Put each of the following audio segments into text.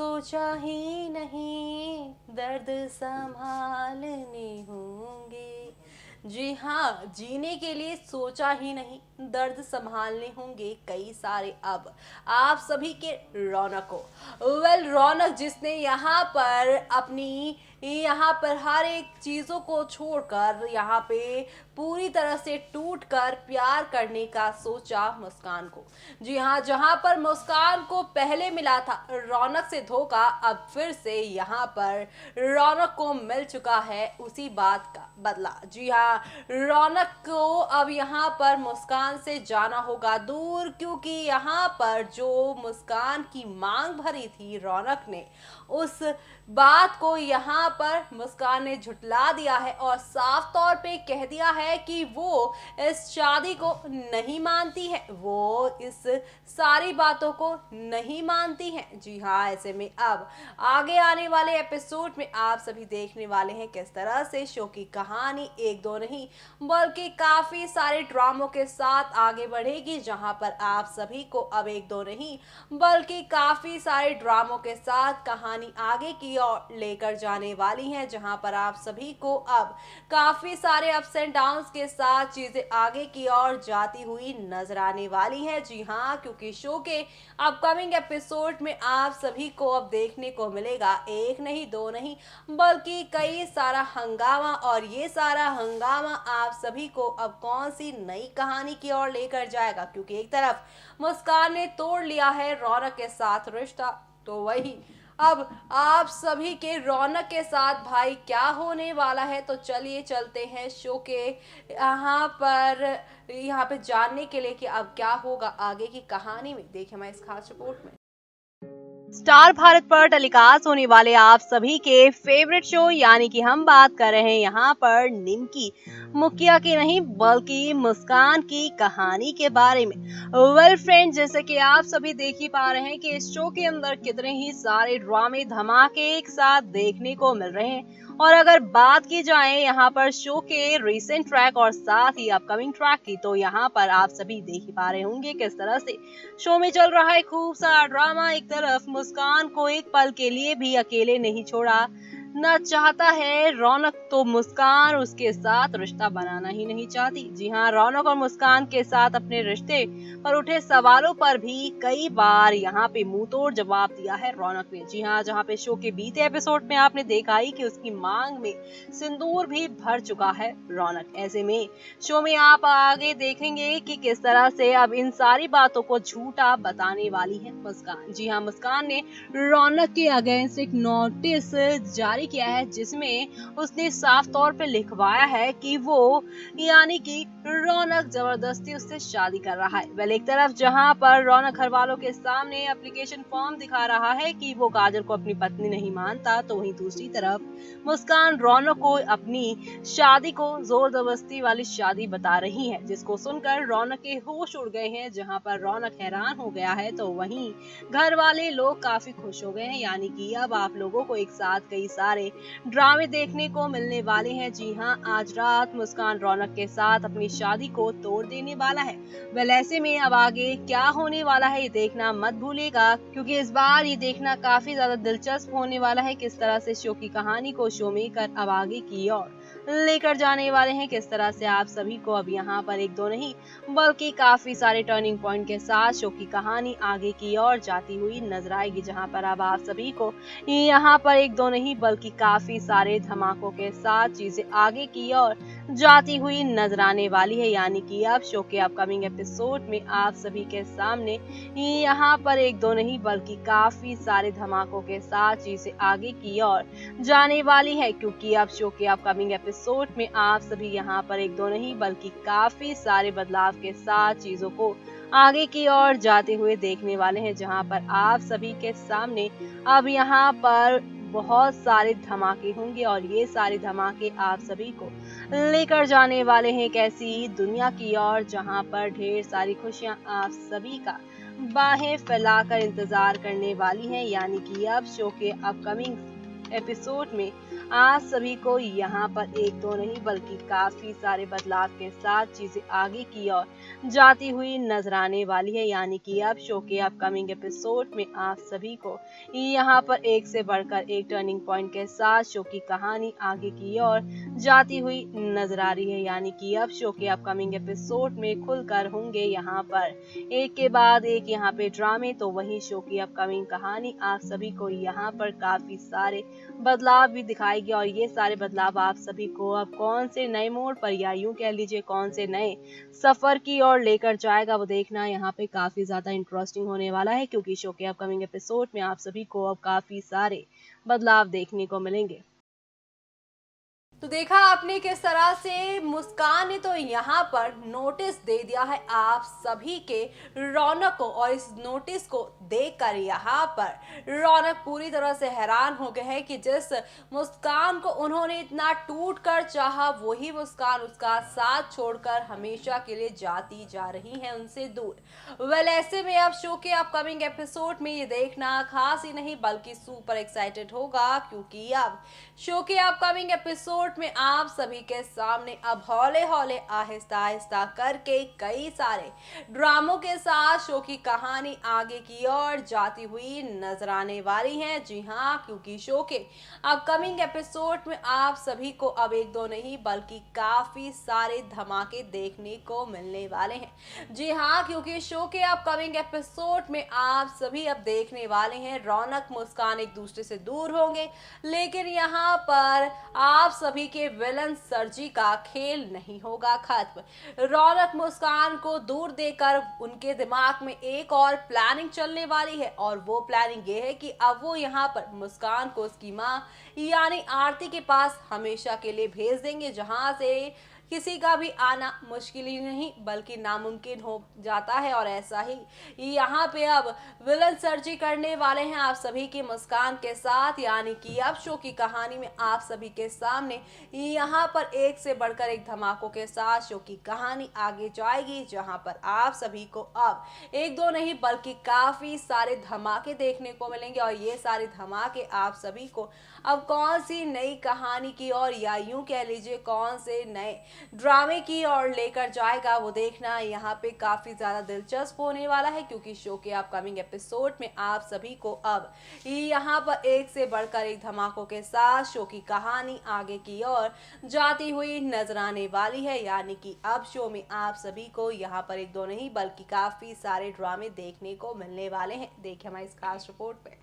सोचा ही नहीं दर्द संभालने होंगे। जी हाँ, जीने के लिए सोचा ही नहीं दर्द संभालने होंगे कई सारे। अब आप सभी के रौनक को रौनक जिसने यहाँ पर हर एक चीज़ों को छोड़कर यहाँ पे पूरी तरह से टूट कर प्यार करने का सोचा मुस्कान को। जी हाँ, जहाँ पर मुस्कान को पहले मिला था रौनक से धोखा, अब फिर से यहाँ पर रौनक को मिल चुका है उसी बात का बदला। जी हाँ, रौनक को अब यहाँ पर मुस्कान से जाना होगा दूर, क्योंकि यहाँ पर जो मुस्कान की मांग भरी थी रौनक ने, उस बात को यहाँ पर मुस्कान ने झुटला दिया है और साफ तौर पे कह दिया है कि वो इस शादी को नहीं मानती है, वो इस सारी बातों को नहीं मानती है। जी हाँ, ऐसे में अब आगे आने वाले एपिसोड में आप सभी देखने वाले हैं किस तरह से शो की कहानी एक दो नहीं बल्कि काफी सारे ड्रामों के साथ आगे बढ़ेगी, जहां पर आप सभी को अब एक दो नहीं बल्कि काफी सारे ड्रामों के साथ कहानी आगे की ओर लेकर जाने वाली है, जहां पर आप सभी को अब काफी सारे अप्स एंड डाउन्स के साथ चीजें आगे की ओर जाती हुई नजर आने वाली है। जी हाँ, क्योंकि शो के अपकमिंग एपिसोड में आप सभी को अब देखने को मिलेगा एक नहीं दो नहीं बल्कि कई सारा हंगामा, और ये सारा हंगामा आप सभी को अब कौन सी नई कहानी की ओर लेकर जाएगा, क्योंकि एक तरफ मुस्कान ने तोड़ लिया है रौनक के साथ रिश्ता, तो वही अब आप सभी के रौनक के साथ भाई क्या होने वाला है। तो चलिए चलते हैं शो के यहाँ पे जानने के लिए कि अब क्या होगा आगे की कहानी में। देखिए हमारे इस खास रिपोर्ट में। स्टार भारत पर टेलीकास्ट होने वाले आप सभी के फेवरेट शो, यानी कि हम बात कर रहे हैं यहाँ पर निमकी मुखिया की नहीं बल्कि मुस्कान की कहानी के बारे में। फ्रेंड, जैसे कि आप सभी देख ही पा रहे हैं कि इस शो के अंदर कितने ही सारे ड्रामे धमाके एक साथ देखने को मिल रहे हैं। और अगर बात की जाए यहाँ पर शो के रिसेंट ट्रैक और साथ ही अपकमिंग ट्रैक की, तो यहाँ पर आप सभी देख ही पा रहे होंगे किस तरह से शो में चल रहा है खूब सारा ड्रामा। एक तरफ मुस्कान को एक पल के लिए भी अकेले नहीं छोड़ा न चाहता है रौनक, तो मुस्कान उसके साथ रिश्ता बनाना ही नहीं चाहती। जी हाँ, रौनक और मुस्कान के साथ अपने रिश्ते पर उठे सवालों पर भी कई बार यहाँ पे मुंह तोड़ जवाब दिया है रौनक ने। जी हाँ, जहाँ पे शो के बीते एपिसोड में आपने देखा ही कि उसकी मांग में सिंदूर भी भर चुका है रौनक। ऐसे में शो में आप आगे देखेंगे कि किस तरह से अब इन सारी बातों को झूठा बताने वाली है मुस्कान। जी हाँ, मुस्कान ने रौनक के अगेंस्ट एक नोटिस जारी किया है, जिसमें उसने साफ तौर पे लिखवाया है कि वो यानी कि रौनक जबरदस्ती उससे शादी कर रहा है। वेल, एक तरफ जहां पर रौनक घर वालों के सामने एप्लीकेशन फॉर्म दिखा रहा है कि वो काजल को अपनी पत्नी नहीं मानता, तो वहीं दूसरी तरफ मुस्कान रौनक को अपनी शादी को जोर जबरदस्ती वाली शादी बता रही है, जिसको सुनकर रौनक के होश उड़ गए हैं। जहां पर रौनक हैरान हो गया है, तो वहीं घर वाले लोग काफी खुश हो गए हैं, यानी कि अब आप लोगों को एक साथ कई सारे ड्रामे देखने को मिलने वाले हैं। जी हाँ, आज रात मुस्कान रौनक के साथ अपनी शादी को तोड़ देने वाला है। वेल, ऐसे में अब आगे क्या होने वाला है ये देखना मत भूलिएगा, क्योंकि इस बार ये देखना काफी ज्यादा दिलचस्प होने वाला है किस तरह से शो की कहानी को शो मेकर अब आगे की ओर लेकर जाने वाले हैं। किस तरह से आप सभी को अब यहाँ पर एक दो नहीं बल्कि काफी सारे टर्निंग पॉइंट के साथ शो की कहानी आगे की ओर जाती हुई नजर आएगी, जहाँ पर अब आप सभी को यहाँ पर एक दो नहीं बल्कि काफी सारे धमाकों के साथ चीजें आगे की ओर जाती हुई नजर आने वाली है। यानी कि अब शो के अपकमिंग एपिसोड में आप सभी के सामने यहाँ पर एक दो नहीं बल्कि काफी सारे धमाकों के साथ चीजें आगे की ओर जाने वाली है, क्योंकि अब शो के अपकमिंग एपिसोड में आप सभी यहाँ पर एक दो नहीं बल्कि काफी सारे बदलाव के साथ चीजों को आगे की ओर जाते हुए देखने वाले हैं, जहां पर आप सभी के सामने अब यहाँ पर बहुत सारे धमाके होंगे और ये सारे धमाके आप सभी को लेकर जाने वाले हैं एक ऐसी दुनिया की ओर जहां पर ढेर सारी खुशियां आप सभी का बाहें फैलाकर इंतजार करने वाली हैं। यानी कि अब शो के अपकमिंग एपिसोड में आज सभी को यहाँ पर एक दो नहीं बल्कि काफी सारे बदलाव के साथ चीजें आगे की ओर जाती हुई नजर आने वाली है। यानी कि अब शो के अपकमिंग एपिसोड में आप सभी को यहाँ पर एक से बढ़कर एक टर्निंग पॉइंट के साथ शो की कहानी आगे की ओर जाती हुई नजर आ रही है। यानी कि अब शो के अपकमिंग एपिसोड में खुलकर होंगे यहाँ पर एक के बाद एक यहाँ पे ड्रामे, तो वही शो की अपकमिंग कहानी आप सभी को यहाँ पर काफी सारे बदलाव भी दिखाएगी और ये सारे बदलाव आप सभी को अब कौन से नए मोड़ पर या यूं कह लीजिए कौन से नए सफर की ओर लेकर जाएगा वो देखना यहाँ पे काफी ज्यादा इंटरेस्टिंग होने वाला है, क्योंकि शो के अपकमिंग एपिसोड में आप सभी को अब काफी सारे बदलाव देखने को मिलेंगे। तो देखा आपने किस तरह से मुस्कान ने तो यहाँ पर नोटिस दे दिया है आप सभी के रौनक को, और इस नोटिस को देखकर यहाँ पर रौनक पूरी तरह से हैरान हो गए हैं कि जिस मुस्कान को उन्होंने इतना टूट कर चाहा वही मुस्कान उसका साथ छोड़कर हमेशा के लिए जाती जा रही है उनसे दूर। वेल ऐसे में अब शो के अपकमिंग एपिसोड में ये देखना खास ही नहीं बल्कि सुपर एक्साइटेड होगा, क्योंकि अब शो के अपकमिंग एपिसोड में आप सभी के सामने अब हौले हौले आहिस्ता आहिस्ता करके कई सारे ड्रामों के साथ शो की कहानी आगे की ओर जाती हुई नजर आने वाली है। जी हाँ, क्योंकि शो के अपकमिंग एपिसोड में आप सभी को अब एक दो नहीं बल्कि काफी सारे धमाके देखने को मिलने वाले हैं। जी हाँ, क्योंकि शो के अपकमिंग एपिसोड में आप सभी अब देखने वाले हैं रौनक मुस्कान एक दूसरे से दूर होंगे, लेकिन यहाँ पर आप सभी के विलन सर्जी का खेल नहीं होगा खत्म। रौनक मुस्कान को दूर देकर उनके दिमाग में एक और प्लानिंग चलने वाली है, और वो प्लानिंग ये है कि अब वो यहाँ पर मुस्कान को उसकी माँ यानी आरती के पास हमेशा के लिए भेज देंगे, जहां से किसी का भी आना मुश्किल ही नहीं बल्कि नामुमकिन हो जाता है। और ऐसा ही यहाँ पे अब विलन सर्जी करने वाले हैं आप सभी की मुस्कान के साथ। यानी कि अब शो की कहानी में आप सभी के सामने यहाँ पर एक से बढ़कर एक धमाकों के साथ शो की कहानी आगे जाएगी, जहाँ पर आप सभी को अब एक दो नहीं बल्कि काफी सारे धमाके देखने को मिलेंगे। और ये सारे धमाके आप सभी को अब कौन सी नई कहानी की ओर या यूं कह लीजिए कौन से नए ड्रामे की ओर लेकर जाएगा वो देखना यहाँ पे काफी ज्यादा दिलचस्प होने वाला है, क्योंकि शो के अपकमिंग एपिसोड में आप सभी को अब यहाँ पर एक से बढ़कर एक धमाकों के साथ शो की कहानी आगे की ओर जाती हुई नजर आने वाली है। यानी कि अब शो में आप सभी को यहाँ पर एक दो नहीं बल्कि काफी सारे ड्रामे देखने को मिलने वाले हैं। देखिए हमारी इस खास रिपोर्ट पे।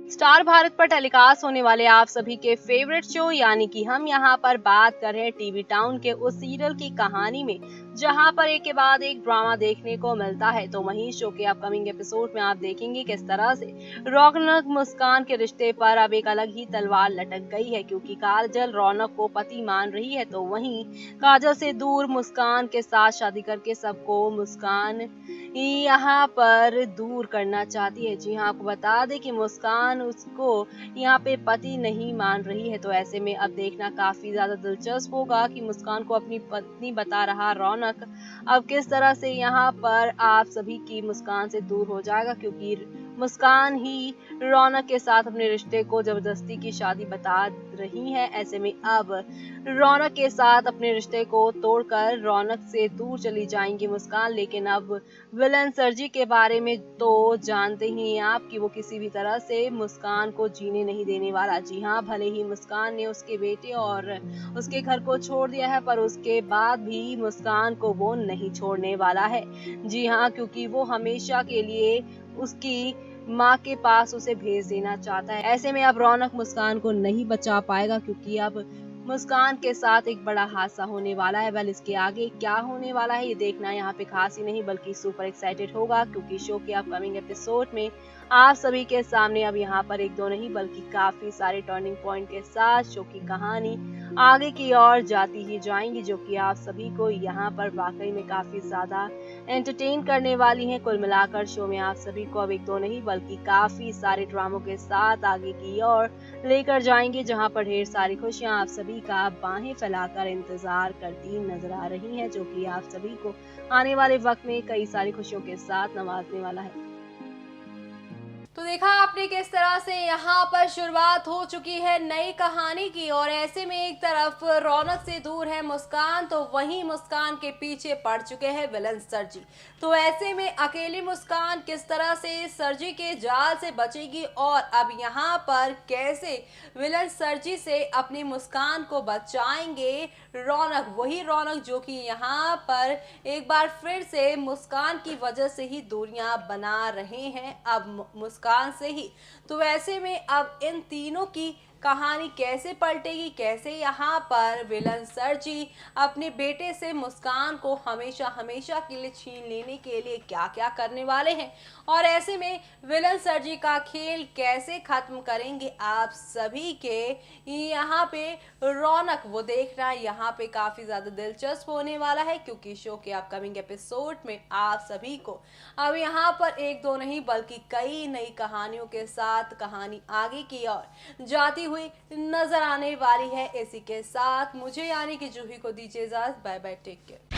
स्टार भारत पर टेलीकास्ट होने वाले आप सभी के फेवरेट शो यानी कि हम यहाँ पर बात कर रहे हैं टीवी टाउन के उस सीरियल की कहानी में जहाँ पर एक के बाद एक ड्रामा देखने को मिलता है। तो वहीं शो के अपकमिंग एपिसोड में आप देखेंगे किस तरह से रौनक मुस्कान के रिश्ते पर अब एक अलग ही तलवार लटक गई है, क्योंकि काजल रौनक को पति मान रही है, तो वहीं काजल से दूर मुस्कान के साथ शादी करके सबको मुस्कान यहाँ पर दूर करना चाहती है। जी हाँ, आपको बता दें कि मुस्कान उसको यहाँ पे पति नहीं मान रही है। तो ऐसे में अब देखना काफी ज्यादा दिलचस्प होगा कि मुस्कान को अपनी पत्नी बता रहा रौनक अब किस तरह से यहाँ पर आप सभी की मुस्कान से दूर हो जाएगा, क्योंकि मुस्कान ही रौनक के साथ अपने रिश्ते को जबरदस्ती की शादी बता रही है। ऐसे में अब रौनक के साथ अपने रिश्ते को तोड़कर रौनक से दूर चली जाएंगी मुस्कान। लेकिन अब विलन सर्जी के बारे में तो जानते ही हैं आप कि वो किसी भी तरह से मुस्कान को जीने नहीं देने वाला। जी हाँ, भले ही मुस्कान ने उसके बेटे और उसके घर को छोड़ दिया है, पर उसके बाद भी मुस्कान को वो नहीं छोड़ने वाला है। जी हाँ, क्योंकि वो हमेशा के लिए उसकी माँ के पास उसे भेज देना चाहता है। ऐसे में अब रौनक मुस्कान को नहीं बचा पाएगा, क्योंकि अब मुस्कान के साथ एक बड़ा हादसा होने वाला है। वेल इसके आगे क्या होने वाला है ये देखना यहाँ पे खास ही नहीं बल्कि सुपर एक्साइटेड होगा, क्योंकि शो के अपकमिंग एपिसोड में आप सभी के सामने अब यहाँ पर एक दो नहीं बल्कि काफी सारे टर्निंग पॉइंट के साथ शो की कहानी आगे की ओर जाती ही जाएंगी, जो कि आप सभी को यहाँ पर वाकई में काफी ज्यादा एंटरटेन करने वाली हैं। कुल मिलाकर शो में आप सभी को अब एक दो नहीं बल्कि काफी सारे ड्रामों के साथ आगे की ओर लेकर जाएंगे, जहाँ पर ढेर सारी खुशियाँ आप सभी का बाहें फैलाकर इंतजार करती नजर आ रही हैं, जो कि आप सभी को आने वाले वक्त में कई सारी खुशियों के साथ नवाजने वाला है। तो देखा आपने किस तरह से यहाँ पर शुरुआत हो चुकी है नई कहानी की, और ऐसे में एक तरफ रौनक से दूर है मुस्कान, तो वहीं मुस्कान के पीछे पड़ चुके हैं विलन सरजी। तो ऐसे में अकेली मुस्कान किस तरह से सरजी के जाल से बचेगी, और अब यहाँ पर कैसे विलन सरजी से अपनी मुस्कान को बचाएंगे रौनक, वही रौनक जो कि यहाँ पर एक बार फिर से मुस्कान की वजह से ही दूरियां बना रहे हैं अब मुस्कान से ही। तो वैसे में अब इन तीनों की कहानी कैसे पलटेगी, कैसे यहाँ पर विलन सरजी अपने बेटे से मुस्कान को हमेशा हमेशा के लिए छीन लेने के लिए क्या क्या करने वाले हैं, और ऐसे में विलन सरजी का खेल कैसे खत्म करेंगे आप सभी के यहाँ पे रौनक, वो देखना यहाँ पे काफी ज्यादा दिलचस्प होने वाला है, क्योंकि शो के अपकमिंग एपिसोड में आप सभी को अब यहाँ पर एक दो नहीं बल्कि कई नई कहानियों के साथ कहानी आगे की ओर जाती हुई नजर आने वाली है। इसी के साथ मुझे यानी कि जूही को दीजिए इजाजत। Bye bye, take care.